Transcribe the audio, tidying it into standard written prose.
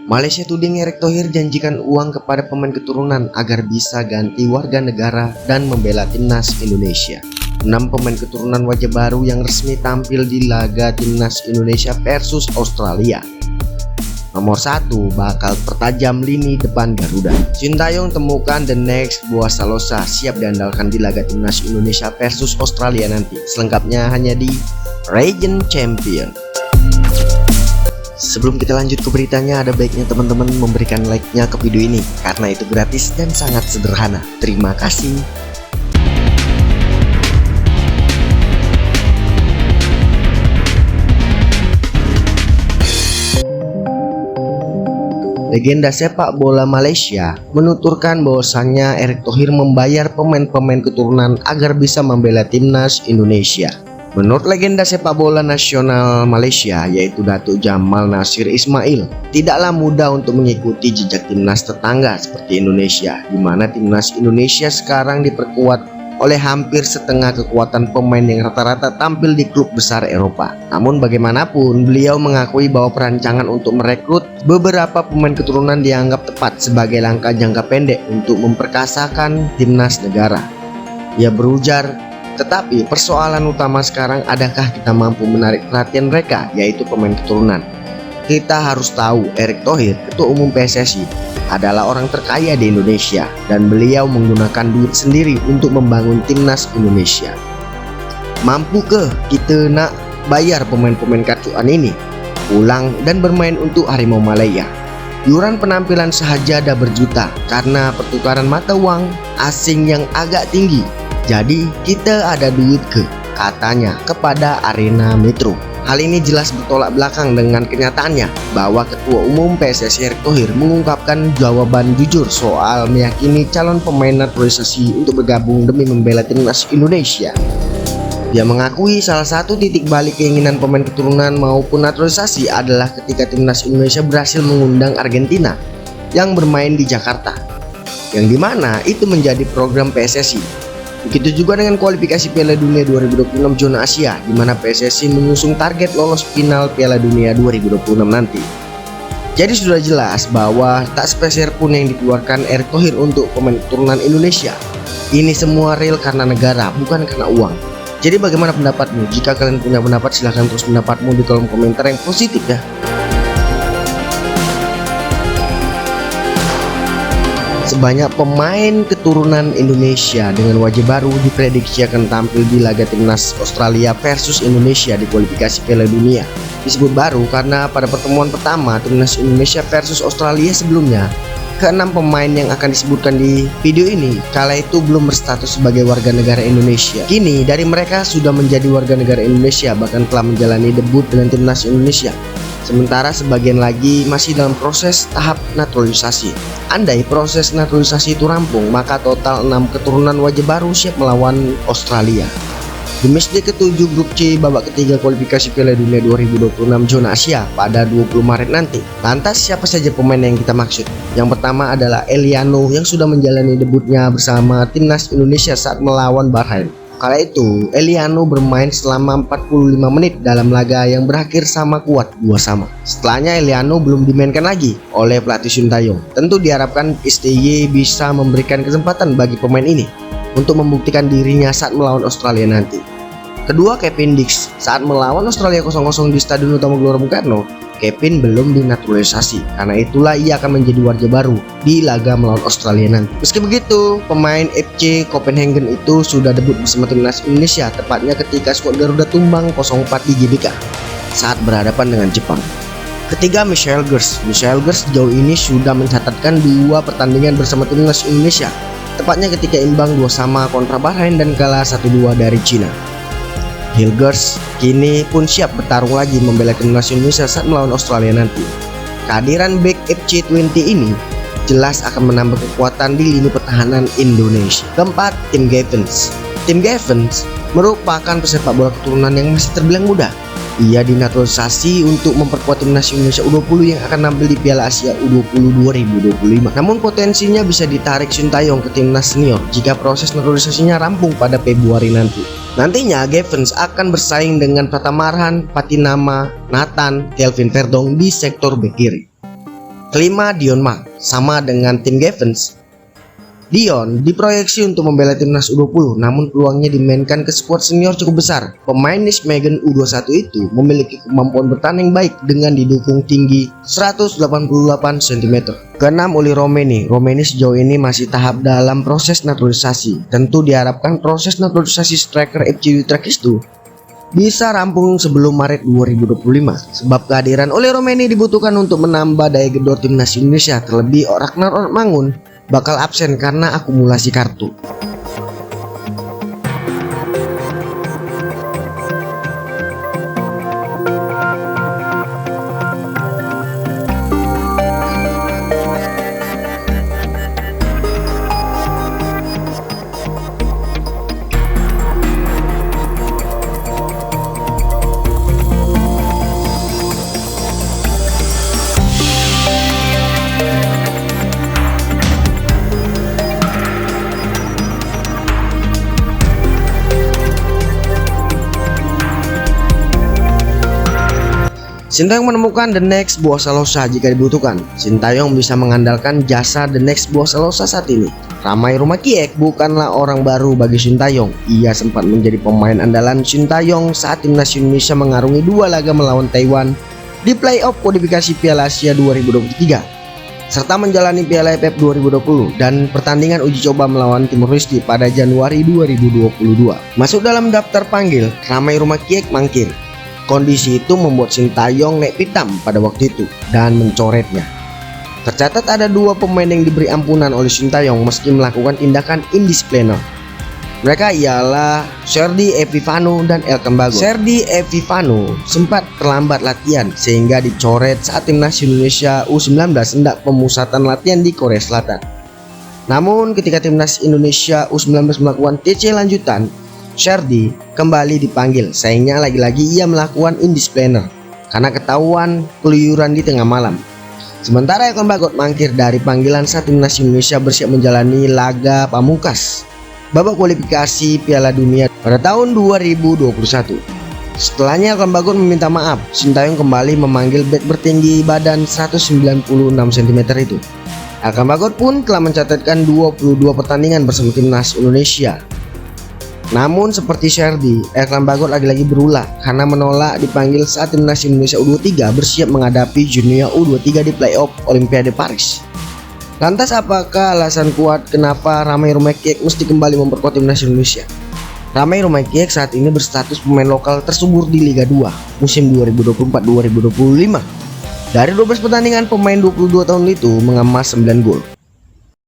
Malaysia tuding Erick Thohir janjikan uang kepada pemain keturunan agar bisa ganti warga negara dan membela timnas Indonesia. 6 pemain keturunan wajah baru yang resmi tampil di laga timnas Indonesia versus Australia. Nomor 1 bakal pertajam lini depan Garuda. Sintayong temukan the next Boaz Salosa siap diandalkan di laga timnas Indonesia versus Australia nanti. Selengkapnya hanya di Region Champion. Sebelum kita lanjut ke beritanya, ada baiknya teman-teman memberikan like-nya ke video ini karena itu gratis dan sangat sederhana. Terima kasih. Legenda sepak bola Malaysia menuturkan bahwasannya Erick Thohir membayar pemain-pemain keturunan agar bisa membela timnas Indonesia. Menurut legenda sepak bola nasional Malaysia yaitu Datuk Jamal Nasir Ismail, tidaklah mudah untuk mengikuti jejak timnas tetangga seperti Indonesia, di mana timnas Indonesia sekarang diperkuat oleh hampir setengah kekuatan pemain yang rata-rata tampil di klub besar Eropa. Namun bagaimanapun, beliau mengakui bahwa perancangan untuk merekrut beberapa pemain keturunan dianggap tepat sebagai langkah jangka pendek untuk memperkasakan timnas negara. Ia berujar, tetapi persoalan utama sekarang adakah kita mampu menarik perhatian mereka, yaitu pemain keturunan. Kita harus tahu Erick Thohir, Ketua Umum PSSI, adalah orang terkaya di Indonesia dan beliau menggunakan duit sendiri untuk membangun timnas Indonesia. Mampukah kita nak bayar pemain-pemain kartuan ini pulang dan bermain untuk Harimau Malaya? Iuran penampilan sahaja dah berjuta karena pertukaran mata uang asing yang agak tinggi. Jadi kita ada duit ke, katanya kepada Arena Metro. Hal ini jelas bertolak belakang dengan kenyataannya bahwa Ketua Umum PSSI Erick Thohir mengungkapkan jawaban jujur soal meyakini calon pemain naturalisasi untuk bergabung demi membela timnas Indonesia. Dia mengakui salah satu titik balik keinginan pemain keturunan maupun naturalisasi adalah ketika timnas Indonesia berhasil mengundang Argentina yang bermain di Jakarta, yang dimana itu menjadi program PSSI. Begitu juga dengan kualifikasi Piala Dunia 2026 zona Asia, di mana PSSI mengusung target lolos final Piala Dunia 2026 nanti. Jadi sudah jelas bahwa tak sepeser pun yang dikeluarkan Erick Thohir untuk pemain keturunan Indonesia. Ini semua real karena negara, bukan karena uang. Jadi bagaimana pendapatmu? Jika kalian punya pendapat, silahkan tulis pendapatmu di kolom komentar yang positif ya. Sebanyak pemain keturunan Indonesia dengan wajah baru diprediksi akan tampil di laga timnas Australia versus Indonesia di kualifikasi Piala Dunia. Disebut baru karena pada pertemuan pertama timnas Indonesia versus Australia sebelumnya, ke-6 pemain yang akan disebutkan di video ini kala itu belum berstatus sebagai warga negara Indonesia. Kini dari mereka sudah menjadi warga negara Indonesia, bahkan telah menjalani debut dengan timnas Indonesia. Sementara sebagian lagi masih dalam proses tahap naturalisasi. Andai proses naturalisasi itu rampung, maka total 6 keturunan wajah baru siap melawan Australia di matchday ke-7 grup C babak ketiga kualifikasi Piala Dunia 2026 zona Asia pada 20 Maret nanti. Lantas siapa saja pemain yang kita maksud? Yang pertama adalah Eliano yang sudah menjalani debutnya bersama timnas Indonesia saat melawan Bahrain. Kala itu, Eliano bermain selama 45 menit dalam laga yang berakhir sama kuat 2-2. Setelahnya Eliano belum dimainkan lagi oleh pelatih Sintayong. Tentu diharapkan STY bisa memberikan kesempatan bagi pemain ini untuk membuktikan dirinya saat melawan Australia nanti. Kedua, Kevin Dix. Saat melawan Australia 0-0 di Stadion Utama Gelora Bung Karno, Kevin belum dinaturalisasi. Karena itulah ia akan menjadi wajah baru di laga melawan Australia nanti. Meski begitu, pemain FC Copenhagen itu sudah debut bersama timnas Indonesia, tepatnya ketika skuad Garuda tumbang 0-4 di GBK saat berhadapan dengan Jepang. Ketiga, Michael Gers. Michael Gers sejauh ini sudah mencatatkan 2 pertandingan bersama timnas Indonesia, tepatnya ketika imbang 2-2 kontra Bahrain dan kalah 1-2 dari Cina. Hilgers kini pun siap bertarung lagi membela timnas Indonesia saat melawan Australia nanti. Kehadiran back FC20 ini jelas akan menambah kekuatan di lini pertahanan Indonesia. Keempat, Tim Gavins. Tim Gavins merupakan pesepak bola keturunan yang masih terbilang muda. Ia dinaturalisasi untuk memperkuat timnas Indonesia U20 yang akan tampil di Piala Asia U20 2025. Namun potensinya bisa ditarik Sintayong ke timnas senior jika proses naturalisasinya rampung pada Februari nanti. Nantinya Gavins akan bersaing dengan Pratama Arhan, Patinama, Nathan, Kelvin Verdong di sektor bek kiri. Kelima, Dion Mark. Sama dengan Tim Gavens, Dion diproyeksi untuk membela timnas U20, namun peluangnya dimainkan ke skuad senior cukup besar. Pemain Nijmegen U21 itu memiliki kemampuan bertanding baik dengan didukung tinggi 188 cm. Keenam, Uli Romeni. Romeni sejauh ini masih tahap dalam proses naturalisasi. Tentu diharapkan proses naturalisasi striker FC Utrecht itu bisa rampung sebelum Maret 2025. Sebab kehadiran Uli Romeni dibutuhkan untuk menambah daya gedor timnas Indonesia. Terlebih Ragnar Ortmangun bakal absen karena akumulasi kartu. Sintayong menemukan The Next Buah Salosa jika dibutuhkan. Sintayong bisa mengandalkan jasa The Next Buah Salosa saat ini. Ramai Rumakiek bukanlah orang baru bagi Sintayong. Ia sempat menjadi pemain andalan Sintayong saat timnas Indonesia mengarungi 2 laga melawan Taiwan di playoff kualifikasi Piala Asia 2023, serta menjalani Piala AFF 2020 dan pertandingan uji coba melawan Timor Leste pada Januari 2022. Masuk dalam daftar panggil, Ramai Rumakiek mangkir. Kondisi itu membuat Sintayong naik pitam pada waktu itu dan mencoretnya. Tercatat ada 2 pemain yang diberi ampunan oleh Sintayong meski melakukan tindakan indisipliner. Mereka ialah Serdi Evivano dan Elkan Bagot. Serdi Evivano sempat terlambat latihan sehingga dicoret saat timnas Indonesia U19 hendak pemusatan latihan di Korea Selatan. Namun ketika timnas Indonesia U19 melakukan TC lanjutan, Serdi kembali dipanggil. Sayangnya lagi-lagi ia melakukan indisipliner karena ketahuan keluyuran di tengah malam. Sementara Elkan Bagot mangkir dari panggilan saat timnas Indonesia bersiap menjalani laga pamungkas babak kualifikasi Piala Dunia pada tahun 2021. Setelahnya Elkan Bagot meminta maaf. Sintayong kembali memanggil bek bertinggi badan 196 cm itu. Elkan Bagot pun telah mencatatkan 22 pertandingan bersama timnas Indonesia. Namun seperti Serdi, Elkan Bagot lagi-lagi berulah karena menolak dipanggil saat timnas Indonesia U23 bersiap menghadapi junior U23 di playoff Olimpiade Paris. Lantas apakah alasan kuat kenapa Ramai Rumakiek mesti kembali memperkuat timnas Indonesia? Ramai Rumakiek saat ini berstatus pemain lokal tersubur di Liga 2 musim 2024-2025. Dari 12 pertandingan, pemain 22 tahun itu mengemas 9 gol.